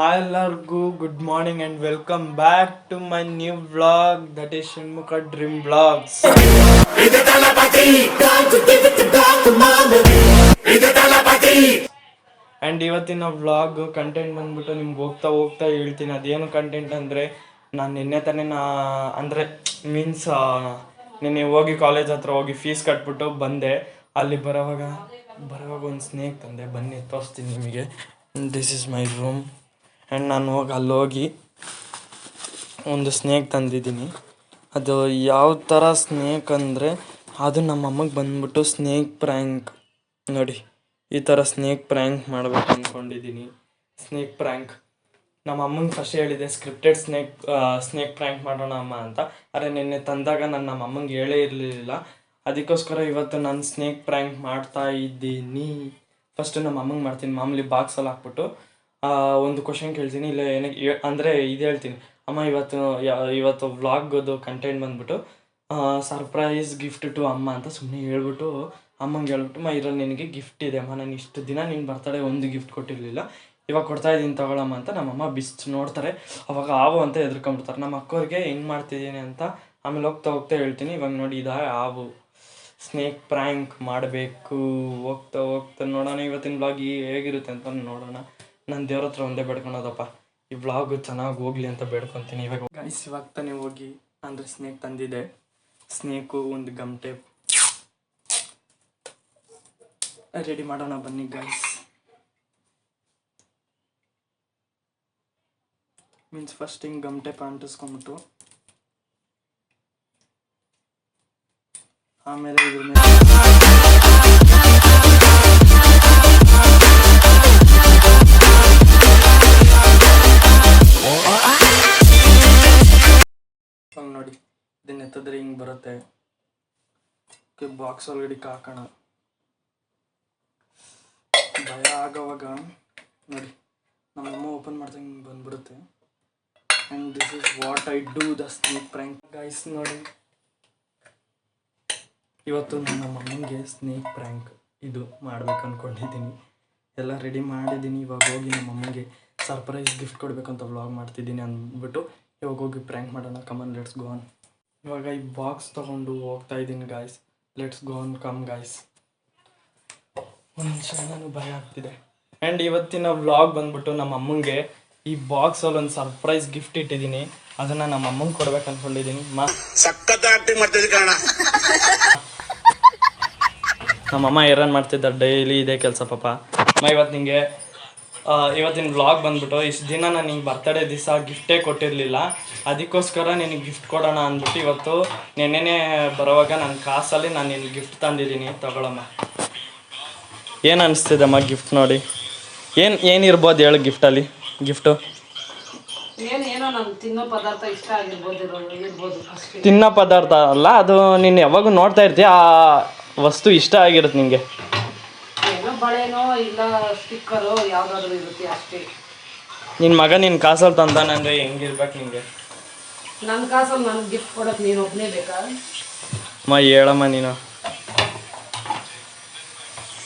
Hi Largu, good morning and welcome back to my new vlog, that is Shinmukha Dream Vlogs. And ಇವತ್ತಿನ vlog content ಬಂದ್ಬಿಟ್ಟು ನಿಮ್ಗೆ ಹೋಗ್ತಾ ಹೋಗ್ತಾ ಹೇಳ್ತೀನಿ. ಅದೇನು ಕಂಟೆಂಟ್ ಅಂದರೆ, ನಾನು ನಿನ್ನೆ ತಾನೇ ಅಂದರೆ ಮೀನ್ಸ್ ನಿನ್ನೆ ಹೋಗಿ ಕಾಲೇಜ್ ಹತ್ರ ಹೋಗಿ ಫೀಸ್ ಕಟ್ಬಿಟ್ಟು ಬಂದೆ. ಅಲ್ಲಿ ಬರೋವಾಗ ಒಂದು ಸ್ನೇಕ್ ತಂದೆ, ಬನ್ನಿ ತೋರಿಸ್ತೀನಿ ನಿಮಗೆ. This is my room. And ನಾನು ಅಲ್ಲೋಗಿ ಒಂದು ಸ್ನೇಕ್ ತಂದಿದ್ದೀನಿ. ಅದು ಯಾವ ಥರ ಸ್ನೇಕ್ ಅಂದರೆ, ಅದು ನಮ್ಮ ಅಮ್ಮಗೆ ಬಂದ್ಬಿಟ್ಟು ಸ್ನೇಕ್ ಪ್ರ್ಯಾಂಕ್ ನೋಡಿ, ಈ ಥರ ಸ್ನೇಕ್ ಪ್ರ್ಯಾಂಕ್ ಮಾಡಬೇಕು ಅಂದ್ಕೊಂಡಿದ್ದೀನಿ. ಸ್ನೇಕ್ ಪ್ರ್ಯಾಂಕ್ ನಮ್ಮ ಅಮ್ಮಂಗೆ ಫಸ್ಟ್ ಹೇಳಿದೆ, ಸ್ಕ್ರಿಪ್ಟೆಡ್ ಸ್ನೇಕ್ ಪ್ರ್ಯಾಂಕ್ ಮಾಡೋಣ ಅಮ್ಮ ಅಂತ. ಆದರೆ ನಿನ್ನೆ ತಂದಾಗ ನಾನು ನಮ್ಮ ಅಮ್ಮಂಗೆ ಹೇಳೇ ಇರಲಿಲ್ಲ. ಅದಕ್ಕೋಸ್ಕರ ಇವತ್ತು ನಾನು ಸ್ನೇಕ್ ಪ್ರ್ಯಾಂಕ್ ಮಾಡ್ತಾ ಇದ್ದೀನಿ. ಫಸ್ಟು ನಮ್ಮ ಅಮ್ಮಂಗೆ ಮಾಡ್ತೀನಿ. ಮಾಮೂಲಿ ಬಾಕ್ಸಲ್ಲಿ ಹಾಕ್ಬಿಟ್ಟು ಒಂದು ಕ್ವಶನ್ ಕೇಳ್ತೀನಿ, ಇಲ್ಲ ಏನಕ್ಕೆ ಅಂದರೆ ಇದು ಹೇಳ್ತೀನಿ, ಅಮ್ಮ ಇವತ್ತು ವ್ಲಾಗ್ದು ಕಂಟೆಂಟ್ ಬಂದ್ಬಿಟ್ಟು ಸರ್ಪ್ರೈಸ್ ಗಿಫ್ಟ್ ಟು ಅಮ್ಮ ಅಂತ ಸುಮ್ಮನೆ ಹೇಳ್ಬಿಟ್ಟು ಅಮ್ಮಂಗೆ ಹೇಳ್ಬಿಟ್ಟು, ಇರೋ ನಿನಗೆ ಗಿಫ್ಟ್ ಇದೆ ಅಮ್ಮ, ನಾನು ಇಷ್ಟು ದಿನ ನಿನ್ನ ಬರ್ತಡೇ ಒಂದು ಗಿಫ್ಟ್ ಕೊಟ್ಟಿರಲಿಲ್ಲ, ಇವಾಗ ಕೊಡ್ತಾಯಿದ್ದೀನಿ ತಗೊಳಮ್ಮ ಅಂತ ನಮ್ಮಮ್ಮ ನೋಡ್ತಾರೆ. ಅವಾಗ ಆವು ಅಂತ ಎದ್ಕೊಂಬಿಡ್ತಾರೆ. ನಮ್ಮ ಅಕ್ಕವ್ರಿಗೆ ಹೆಂಗೆ ಮಾಡ್ತಿದ್ದೀನಿ ಅಂತ ಆಮೇಲೆ ಹೋಗ್ತಾ ಹೇಳ್ತೀನಿ. ಇವಾಗ ನೋಡಿ, ಆವು ಸ್ನೇಕ್ ಪ್ರ್ಯಾಂಕ್ ಮಾಡಬೇಕು. ಹೋಗ್ತಾ ನೋಡೋಣ ಇವತ್ತಿನ ವ್ಲಾಗ್ ಹೇಗಿರುತ್ತೆ ಅಂತ ನೋಡೋಣ. ನಾನು ದೇವ್ರ ಹತ್ರ ಒಂದೇ ಬೇಡ್ಕೊಳೋದಪ್ಪ, ಈ ವ್ಲಾಗ್ ಚೆನ್ನಾಗಿ ಹೋಗ್ಲಿ ಅಂತ ಬೇಡ್ಕೊತೀನಿ. ಇವಾಗ ತಾನೇ ಹೋಗಿ ಅಂದರೆ ಸ್ನೇಕ್ ತಂದಿದೆ. ಸ್ನೇಕು ಒಂದು ಗಮ್ ಟೇಪ್ ರೆಡಿ ಮಾಡೋಣ ಬನ್ನಿ ಗೈಸ್. ಮೀನ್ಸ್ ಫಸ್ಟ್ ಹಿಂಗೆ ಗಮ್ ಟೇಪ್ ಅಂಟಿಸ್ಕೊಂಬಿಟ್ಟು ಆಮೇಲೆ ಇದ್ರ ಮೇಲೆ ನೋಡಿ, ಇದನ್ನ ಎತ್ತಿದ್ರೆ ಹಿಂಗೆ ಬರುತ್ತೆ. ಬಾಕ್ಸ್ ಒಳಗಡೆ ಹಾಕೋಣ. ಭಯ ಆಗೋವಾಗ ನೋಡಿ, ನಮ್ಮಮ್ಮ ಓಪನ್ ಮಾಡ್ದಂಗೆ ಹಿಂಗೆ ಬಂದ್ಬಿಡುತ್ತೆ. And this is what I do the snake prank guys. ನೋಡಿ, ಇವತ್ತು ನಮ್ಮ ಅಮ್ಮನಿಗೆ ಸ್ನೇಕ್ ಪ್ರ್ಯಾಂಕ್ ಇದು ಮಾಡ್ಬೇಕು ಅಂದ್ಕೊಂಡಿದ್ದೀನಿ. ಎಲ್ಲ ರೆಡಿ ಮಾಡಿದ್ದೀನಿ. ಇವಾಗ ಹೋಗಿ ನಮ್ಮ ಅಮ್ಮನಿಗೆ ಸರ್ಪ್ರೈಸ್ ಗಿಫ್ಟ್ ಕೊಡಬೇಕಂತ ವ್ಲಾಗ್ ಮಾಡ್ತಿದ್ದೀನಿ ಅಂದ್ಬಿಟ್ಟು ಇವಾಗ ಹೋಗಿ ಪ್ರ್ಯಾಂಕ್ ಮಾಡೋಣ. Come on, let's go on. ಇವಾಗ ಈ ಬಾಕ್ಸ್ ತೊಗೊಂಡು ಹೋಗ್ತಾ ಇದ್ದೀನಿ guys. Let's go on, come guys. ಒಂದು ನಿಮಿಷ, ನಾನು ಭಯ ಆಗ್ತಿದೆ. ಆ್ಯಂಡ್ ಇವತ್ತಿನ ವ್ಲಾಗ್ ಬಂದ್ಬಿಟ್ಟು ನಮ್ಮ ಅಮ್ಮಂಗೆ ಈ ಬಾಕ್ಸಲ್ಲಿ ಒಂದು ಸರ್ಪ್ರೈಸ್ ಗಿಫ್ಟ್ ಇಟ್ಟಿದ್ದೀನಿ. ಅದನ್ನು ನಮ್ಮ ಅಮ್ಮಂಗೆ ಕೊಡ್ಬೇಕು ಅಂದ್ಕೊಂಡಿದ್ದೀನಿ. ನಮ್ಮಮ್ಮ ಏರನ್ ಮಾಡ್ತಿದ್ದಾರೆ ಡೈಲಿ ಇದೇ ಕೆಲಸ ಪಾಪ. ಇವತ್ತು ನಿಂಗೆ ಇವತ್ತಿನ ವ್ಲಾಗ್ ಬಂದ್ಬಿಟ್ಟು, ಇಷ್ಟು ದಿನ ನಾನು ನಿಂಗೆ ಬರ್ತಡೇ ದಿವಸ ಗಿಫ್ಟೇ ಕೊಟ್ಟಿರಲಿಲ್ಲ, ಅದಕ್ಕೋಸ್ಕರ ನಿನಗೆ ಗಿಫ್ಟ್ ಕೊಡೋಣ ಅಂದ್ಬಿಟ್ಟು ಇವತ್ತು ನೆನ್ನೆನೇ ಬರೋವಾಗ ನನ್ನ ಕಾಸಲ್ಲಿ ನಾನು ನಿನಗೆ ಗಿಫ್ಟ್ ತಂದಿದ್ದೀನಿ, ತಗೊಳಮ್ಮ. ಏನು ಅನಿಸ್ತಿದಮ್ಮ ಗಿಫ್ಟ್ ನೋಡಿ? ಏನಿರ್ಬೋದು ಹೇಳು ಗಿಫ್ಟಲ್ಲಿ? ಗಿಫ್ಟು ತಿನ್ನೋ ಪದಾರ್ಥ ಅಲ್ಲ, ಅದು ನೀನು ಯಾವಾಗ ನೋಡ್ತಾ ಇರ್ತೀಯ, ಆ ವಸ್ತು ಇಷ್ಟ ಆಗಿರುತ್ತೆ ನಿಂಗೆ. ನಿನ್ನ ಮಗ ನಿನ್ನ ಕಾಸಲ್ಲಿ ತಂದಾನಂದ್ರೆ ಹೆಂಗಿರ್ಬೇಕು ನಿಂಗೆ? ನನ್ನ ಕಾಸಲ್ಲಿ ನನಗೆ ಗಿಫ್ಟ್ ಕೊಡೋಕೆ ನೀನು ಒಬ್ಬನೇ ಬೇಕಾ? ಹೇಳಮ್ಮ ನೀನು.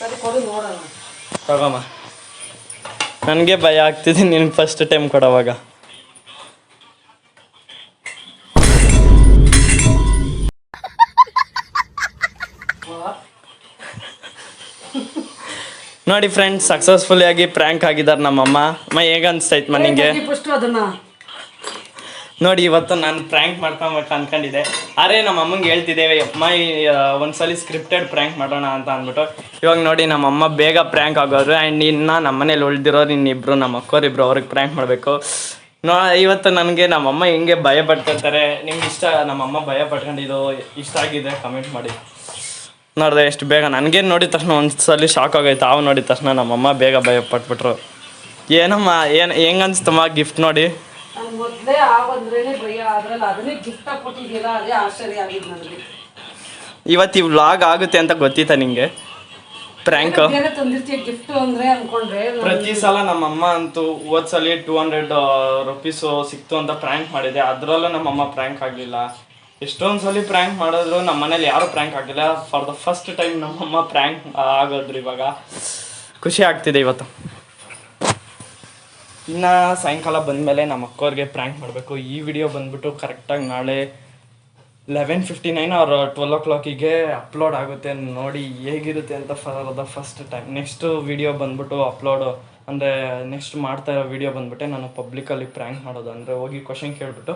ಸರಿ ಕೊಡು ನೋಡೋಣ. ತಗೊಮ್ಮ. ನನಗೆ ಭಯ ಆಗ್ತಿದೆ ನಿನಗೆ ಫಸ್ಟ್ ಟೈಮ್ ಕೊಡೋವಾಗ. ನೋಡಿ ಫ್ರೆಂಡ್ಸ್, ಸಕ್ಸಸ್ಫುಲ್ ಆಗಿ ಪ್ರ್ಯಾಂಕ್ ಆಗಿದ್ದಾರೆ ನಮ್ಮಮ್ಮ. ಹೇಗೆ ಅನಿಸ್ತೈತೆ ಮನೆಗೆ ನೋಡಿ? ಇವತ್ತು ನಾನು ಪ್ರ್ಯಾಂಕ್ ಮಾಡ್ಕೊಬೇಕು ಅಂದ್ಕೊಂಡಿದ್ದೆ. ಅರೆ ನಮ್ಮ ಅಮ್ಮಂಗೆ ಹೇಳ್ತಿದ್ದೇವೆ, ಒಂದ್ಸಲಿ ಸ್ಕ್ರಿಪ್ಟೆಡ್ ಪ್ರ್ಯಾಂಕ್ ಮಾಡೋಣ ಅಂತ ಅಂದ್ಬಿಟ್ಟು. ಇವಾಗ ನೋಡಿ, ನಮ್ಮಮ್ಮ ಬೇಗ ಪ್ರ್ಯಾಂಕ್ ಆಗೋರು. ಆ್ಯಂಡ್ ಇನ್ನು ನಮ್ಮ ಮನೇಲಿ ಉಳಿದಿರೋರು ಇನ್ನಿಬ್ಬರು, ನಮ್ಮ ಅಕ್ಕೋರಿಬ್ರು, ಅವ್ರಿಗೆ ಪ್ರ್ಯಾಂಕ್ ಮಾಡಬೇಕು. ಇವತ್ತು ನನಗೆ ನಮ್ಮಮ್ಮ ಹೆಂಗೆ ಭಯ ಪಡ್ತಿರ್ತಾರೆ. ನಿಮ್ಗೆ ಇಷ್ಟ ನಮ್ಮಮ್ಮ ಭಯ ಪಟ್ಕೊಂಡಿದ್ದು ಇಷ್ಟ ಆಗಿದೆ ಕಮೆಂಟ್ ಮಾಡಿ. ನೋಡಿದೆ ಎಷ್ಟು ಬೇಗ, ನನಗೇನು ನೋಡಿದ ತಕ್ಷಣ ಒಂದ್ಸಲಿ ಶಾಕ್ ಆಗೈತೆ. ಅವು ನೋಡಿದ ತಕ್ಷಣ ನಮ್ಮಮ್ಮ ಬೇಗ ಭಯ ಪಟ್ಬಿಟ್ರು. ಏನಮ್ಮ ಹೆಂಗೆ ಅನಿಸ್ತಮ್ಮ ಗಿಫ್ಟ್ ನೋಡಿ? ಇವತ್ತು ಈ ವ್ಲಾಗ್ ಆಗುತ್ತೆ ಅಂತ ಗೊತ್ತಿತ್ತಾ ನಿಂಗೆ? ಪ್ರ್ಯಾಂಕ್ ಪ್ರತಿ ಸಲ ನಮ್ಮಮ್ಮ ಅಂತೂ ಹೋದ್ಸಲಿ 200 ರೂಪೀಸು ಸಿಕ್ತು ಅಂತ ಪ್ರ್ಯಾಂಕ್ ಮಾಡಿದೆ. ಅದರಲ್ಲೂ ನಮ್ಮಮ್ಮ ಪ್ರ್ಯಾಂಕ್ ಆಗಲಿಲ್ಲ. ಎಷ್ಟೊಂದು ಸಲ ಪ್ರ್ಯಾಂಕ್ ಮಾಡಿದ್ರು ನಮ್ಮ ಮನೇಲಿ ಯಾರು ಪ್ರ್ಯಾಂಕ್ ಆಗಿಲ್ಲ. ಫಾರ್ ದ ಫಸ್ಟ್ ಟೈಮ್ ನಮ್ಮಮ್ಮ ಪ್ರ್ಯಾಂಕ್ ಆಗೋದ್ರು. ಇವಾಗ ಖುಷಿ ಆಗ್ತಿದೆ ಇವತ್ತು. ಇನ್ನು ಸಾಯಂಕಾಲ ಬಂದಮೇಲೆ ನಮ್ಮ ಅಕ್ಕವ್ರಿಗೆ ಪ್ರ್ಯಾಂಕ್ ಮಾಡಬೇಕು. ಈ ವಿಡಿಯೋ ಬಂದ್ಬಿಟ್ಟು ಕರೆಕ್ಟಾಗಿ ನಾಳೆ 11:59 ಆರ್ 12 o'clock ಅಪ್ಲೋಡ್ ಆಗುತ್ತೆ. ನೋಡಿ ಹೇಗಿರುತ್ತೆ ಅಂತ ಫಸ್ಟ್ ಟೈಮ್. ನೆಕ್ಸ್ಟ್ ವಿಡಿಯೋ ಬಂದ್ಬಿಟ್ಟು ಅಪ್ಲೋಡು ಅಂದರೆ ನೆಕ್ಸ್ಟ್ ಮಾಡ್ತಾ ಇರೋ ವಿಡಿಯೋ ಬಂದ್ಬಿಟ್ಟೆ ನಾನು ಪಬ್ಲಿಕಲ್ಲಿ ಪ್ರ್ಯಾಂಕ್ ಮಾಡೋದು. ಅಂದರೆ ಹೋಗಿ ಕ್ವಶನ್ ಕೇಳಿಬಿಟ್ಟು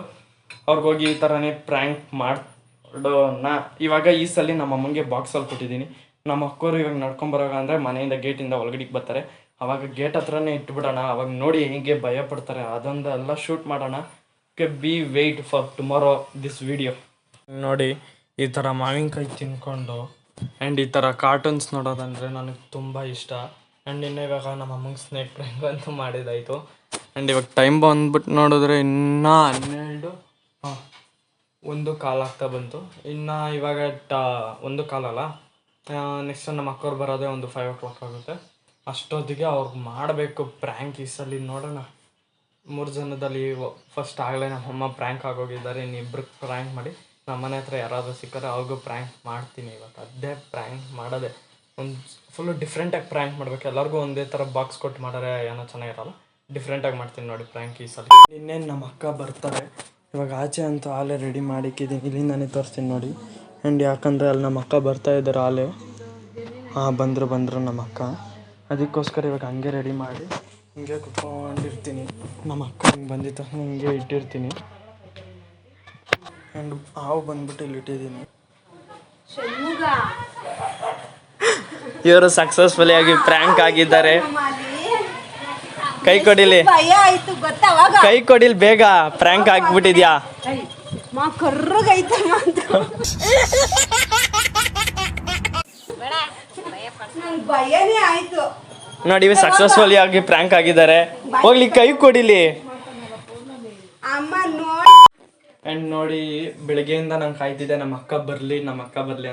ಅವ್ರಿಗೋಗಿ ಈ ಥರನೇ ಪ್ರ್ಯಾಂಕ್ ಮಾಡೋಣ. ಇವಾಗ ಈ ಸಲ ನಮ್ಮ ಅಮ್ಮಂಗೆ ಬಾಕ್ಸಲ್ಲಿ ಕೊಟ್ಟಿದ್ದೀನಿ. ನಮ್ಮ ಅಕ್ಕವರು ಇವಾಗ ನಡ್ಕೊಂಬರೋಗ ಅಂದರೆ ಮನೆಯಿಂದ ಗೇಟಿಂದ ಒಳಗಡೆಗೆ ಬರ್ತಾರೆ. ಅವಾಗ ಗೇಟ್ ಹತ್ರನೇ ಇಟ್ಬಿಡೋಣ. ಅವಾಗ ನೋಡಿ ಹೇಗೆ ಭಯ ಪಡ್ತಾರೆ ಅದೊಂದೆಲ್ಲ ಶೂಟ್ ಮಾಡೋಣ. B wait for tomorrow this video. ನೋಡಿ ಈ ಥರ ಮಾವಿನಕಾಯಿ ತಿನ್ಕೊಂಡು ಆ್ಯಂಡ್ ಈ ಥರ ಕಾರ್ಟೂನ್ಸ್ ನೋಡೋದಂದರೆ ನನಗೆ ತುಂಬ ಇಷ್ಟ. ಆ್ಯಂಡ್ ಇನ್ನು ಇವಾಗ ನಮ್ಮ ಅಮ್ಮಂಗೆ ಸ್ನೇಕ್ ಪ್ರ್ಯಾಂಕ್ ಅಂತೂ ಮಾಡಿದಾಯಿತು. ಆ್ಯಂಡ್ ಇವಾಗ ಟೈಮ್ ಬಂದ್ಬಿಟ್ಟು ನೋಡಿದ್ರೆ ಇನ್ನೂ 12 1:15 ಆಗ್ತಾ ಬಂತು. ಇನ್ನು ಇವಾಗ 1:15 ಅಲ್ಲ, ನೆಕ್ಸ್ಟ್ ನಮ್ಮ ಅಕ್ಕವ್ರು ಬರೋದೇ ಒಂದು 5 o'clock ಆಗುತ್ತೆ. ಅಷ್ಟೊತ್ತಿಗೆ ಅವ್ರಿಗೆ ಮಾಡಬೇಕು ಪ್ರ್ಯಾಂಕ್. ಈ ಸಲ ನೋಡೋಣ. 3 ಜನದಲ್ಲಿ ಫಸ್ಟ್ ಆಗಲೇ ನಮ್ಮಮ್ಮ ಪ್ರ್ಯಾಂಕ್ ಆಗೋಗಿದ್ದಾರೆ. ಇನ್ನಿಬ್ರು ಪ್ರ್ಯಾಂಕ್ ಮಾಡಿ ನಮ್ಮನೆ ಹತ್ರ ಯಾರಾದರೂ ಸಿಕ್ಕರೆ ಅವ್ರಿಗೂ ಪ್ರ್ಯಾಂಕ್ ಮಾಡ್ತೀನಿ. ಇವತ್ತು ಅದೇ ಪ್ರ್ಯಾಂಕ್ ಮಾಡೋದೆ. ಒಂದು ಫುಲ್ಲು ಡಿಫ್ರೆಂಟಾಗಿ ಪ್ರ್ಯಾಂಕ್ ಮಾಡಬೇಕು. ಎಲ್ಲರಿಗೂ ಒಂದೇ ಥರ ಬಾಕ್ಸ್ ಕೊಟ್ಟು ಮಾಡಿದ್ರೆ ಏನೋ ಚೆನ್ನಾಗಿರಲ್ಲ. ಡಿಫ್ರೆಂಟಾಗಿ ಮಾಡ್ತೀನಿ ನೋಡಿ ಪ್ರ್ಯಾಂಕ್ ಈ ಸಲ. ಇನ್ನೇನು ನಮ್ಮ ಅಕ್ಕ ಬರ್ತಾರೆ. ಇವಾಗ ಆಚೆ ಅಂತೂ ಆಲೇ ರೆಡಿ ಮಾಡಿಕ್ಕಿದ್ದೀನಿ. ಇಲ್ಲಿಂದಾನೇ ತೋರಿಸ್ತೀನಿ ನೋಡಿ. ಆ್ಯಂಡ್ ಯಾಕಂದರೆ ಅಲ್ಲಿ ನಮ್ಮ ಅಕ್ಕ ಬರ್ತಾ ಇದ್ದಾರೆ ಆಲೇ. ಬಂದರು ನಮ್ಮ ಅಕ್ಕ. ಅದಕ್ಕೋಸ್ಕರ ಇವಾಗ ಹಂಗೆ ರೆಡಿ ಮಾಡಿ ಹಿಂಗೆ ಕುತ್ಕೊಂಡಿರ್ತೀನಿ. ನಮ್ಮ ಅಕ್ಕ ಹಿಂಗೆ ಬಂದಿದ್ದ ತಕ್ಷಣ ಹಿಂಗೆ ಇಟ್ಟಿರ್ತೀನಿ. ಆ್ಯಂಡ್ ಹಾವು ಬಂದ್ಬಿಟ್ಟು ಇಲ್ಲಿ ಇಟ್ಟಿದ್ದೀನಿ. ಇವರು ಸಕ್ಸಸ್ಫುಲಿ ಆಗಿ ಪ್ರ್ಯಾಂಕ್ ಆಗಿದ್ದಾರೆ. ಕೈ ಕೊಡಿಲಿ, ಕೈ ಕೊಡಿಲಿ ಬೇಗ. ಪ್ರ್ಯಾಂಕ್ ಆಗಿಬಿಟ್ಟಿದ್ಯಾ? ನೋಡಿ ಇವು ಸಕ್ಸಸ್ಫುಲಿ ಆಗಿ ಪ್ರ್ಯಾಂಕ್ ಆಗಿದ್ದಾರೆ. ಹೋಗ್ಲಿ ಕೈ ಕೊಡಿಲಿ. ಆ್ಯಂಡ್ ನೋಡಿ ಬೆಳಗ್ಗೆಯಿಂದ ನಂಗೆ ಕಾಯ್ತಿದ್ದೆ ನಮ್ಮ ಅಕ್ಕ ಬರಲಿ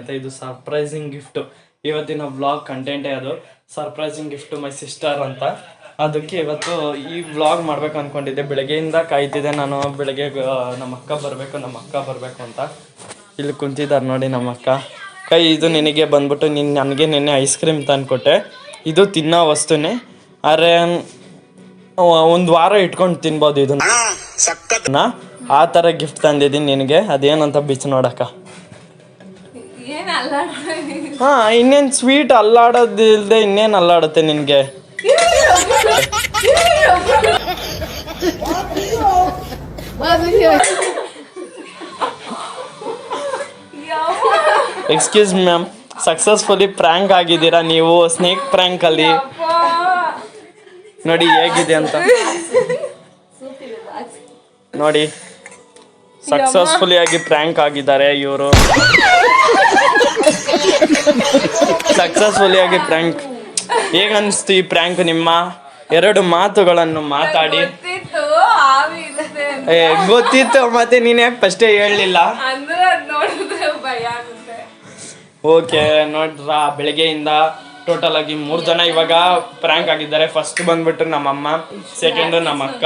ಅಂತ. ಇದು ಸರ್ಪ್ರೈಸಿಂಗ್ ಗಿಫ್ಟು. ಇವತ್ತಿನ ವ್ಲಾಗ್ ಕಂಟೆಂಟೇ ಅದು. ಸರ್ಪ್ರೈಸಿಂಗ್ ಗಿಫ್ಟು ಮೈ ಸಿಸ್ಟರ್ ಅಂತ. ಅದಕ್ಕೆ ಇವತ್ತು ಈ ವ್ಲಾಗ್ ಮಾಡ್ಬೇಕು ಅಂದ್ಕೊಂಡಿದ್ದೆ. ಬೆಳಗ್ಗೆಯಿಂದ ಕಾಯ್ತಿದ್ದೆ ನಾನು. ಬೆಳಗ್ಗೆ ನಮ್ಮ ಅಕ್ಕ ಬರಬೇಕು ಅಂತ. ಇಲ್ಲಿ ಕುಂತಿದ್ದಾರೆ ನೋಡಿ ನಮ್ಮ ಅಕ್ಕ. ಕೈ ಇದು ನಿನಗೆ ಬಂದ್ಬಿಟ್ಟು ನನಗೆ ನಿನ್ನೆ ಐಸ್ ಕ್ರೀಮ್ ತಂದುಕೊಟ್ಟೆ. ಇದು ತಿನ್ನೋ ವಸ್ತುನೇ, ಆದರೆ 1 ವಾರ ಇಟ್ಕೊಂಡು ತಿನ್ಬೋದು ಇದನ್ನ. ಆ ಥರ ಗಿಫ್ಟ್ ತಂದಿದ್ದೀನಿ ನಿನಗೆ. ಅದೇನಂತ ಬಿಚ್ಚು ನೋಡಕ್ಕ. ಹಾಂ, ಇನ್ನೇನು ಸ್ವೀಟ್ ಅಲ್ಲಾಡೋದಿಲ್ಲದೆ ಇನ್ನೇನು ಅಲ್ಲಾಡುತ್ತೆ ನಿನಗೆ? ಎಕ್ಸ್ಕ್ಯೂಸ್ ಮ್ಯಾಮ್, ಸಕ್ಸಸ್ಫುಲಿ ಪ್ರ್ಯಾಂಕ್ ಆಗಿದ್ದೀರಾ ನೀವು ಸ್ನೇಕ್ ಪ್ರ್ಯಾಂಕಲ್ಲಿ. ನೋಡಿ ಹೇಗಿದೆ ಅಂತ ನೋಡಿ. ಸಕ್ಸಸ್ಫುಲಿ ಆಗಿ ಪ್ರ್ಯಾಂಕ್ ಆಗಿದ್ದಾರೆ ಇವರು. ಸಕ್ಸಸ್ಫುಲಿ ಆಗಿ ಪ್ರ್ಯಾಂಕ್. ಹೇಗನ್ನಿಸ್ತು ಈ ಪ್ರ್ಯಾಂಕ್? ನಿಮ್ಮ 2 ಮಾತುಗಳನ್ನು ಮಾತಾಡಿ. ಗೊತ್ತಿತ್ತು, ಮತ್ತೆ ನೀನು ಯಾಕೆ ಫಸ್ಟೇ ಹೇಳಲಿಲ್ಲ? ಓಕೆ ನೋಡ್ರ, ಬೆಳಗ್ಗೆಯಿಂದ ಟೋಟಲ್ ಆಗಿ 3 ಜನ ಇವಾಗ ಪ್ರ್ಯಾಂಕ್ ಆಗಿದ್ದಾರೆ. ಫಸ್ಟ್ ಬಂದ್ಬಿಟ್ಟು ನಮ್ಮಮ್ಮ, ಸೆಕೆಂಡ್ ನಮ್ಮ ಅಕ್ಕ,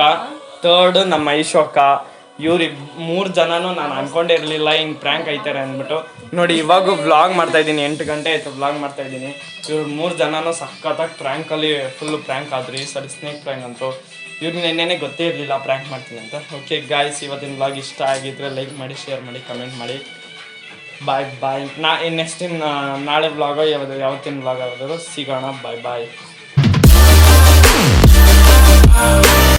ಥರ್ಡ್ ನಮ್ಮ ಐಶು ಅಕ್ಕ. ಇವ್ರು 3 ಜನನೂ ನಾನು ಅನ್ಕೊಂಡೇ ಇರಲಿಲ್ಲ ಹಿಂಗೆ ಪ್ರ್ಯಾಂಕ್ ಆಯ್ತಾರೆ ಅಂದ್ಬಿಟ್ಟು. ನೋಡಿ ಇವಾಗ ವ್ಲಾಗ್ ಮಾಡ್ತಾಯಿದ್ದೀನಿ. 8 ಗಂಟೆ ಆಯಿತು ವ್ಲಾಗ್ ಮಾಡ್ತಾಯಿದ್ದೀನಿ. ಇವ್ರು 3 ಜನನೂ ಸಖತ್ತಾಗಿ ಪ್ರ್ಯಾಂಕಲ್ಲಿ ಫುಲ್ಲು ಪ್ರ್ಯಾಂಕ್ ಆದ್ರಿ. ಸರಿ ಸ್ನೇಕ್ ಪ್ರ್ಯಾಂಕ್ ಅಂತೂ ಇವ್ರಿಗೆ ನೆನ್ನೆನೇ ಗೊತ್ತೇ ಇರಲಿಲ್ಲ ಪ್ರ್ಯಾಂಕ್ ಮಾಡ್ತೀನಿ ಅಂತ. ಓಕೆ ಗಾಯ್ಸ್, ಇವತ್ತಿನ ವ್ಲಾಗ್ ಇಷ್ಟ ಆಗಿದ್ರೆ ಲೈಕ್ ಮಾಡಿ, ಶೇರ್ ಮಾಡಿ, ಕಮೆಂಟ್ ಮಾಡಿ. ಬಾಯ್. ನೆಕ್ಸ್ಟ್ ನಾಳೆ ವ್ಲಾಗೋ ಯಾವತ್ತಿನ ವ್ಲಾಗ್ ಆಗೋದು ಸಿಗೋಣ. ಬಾಯ್.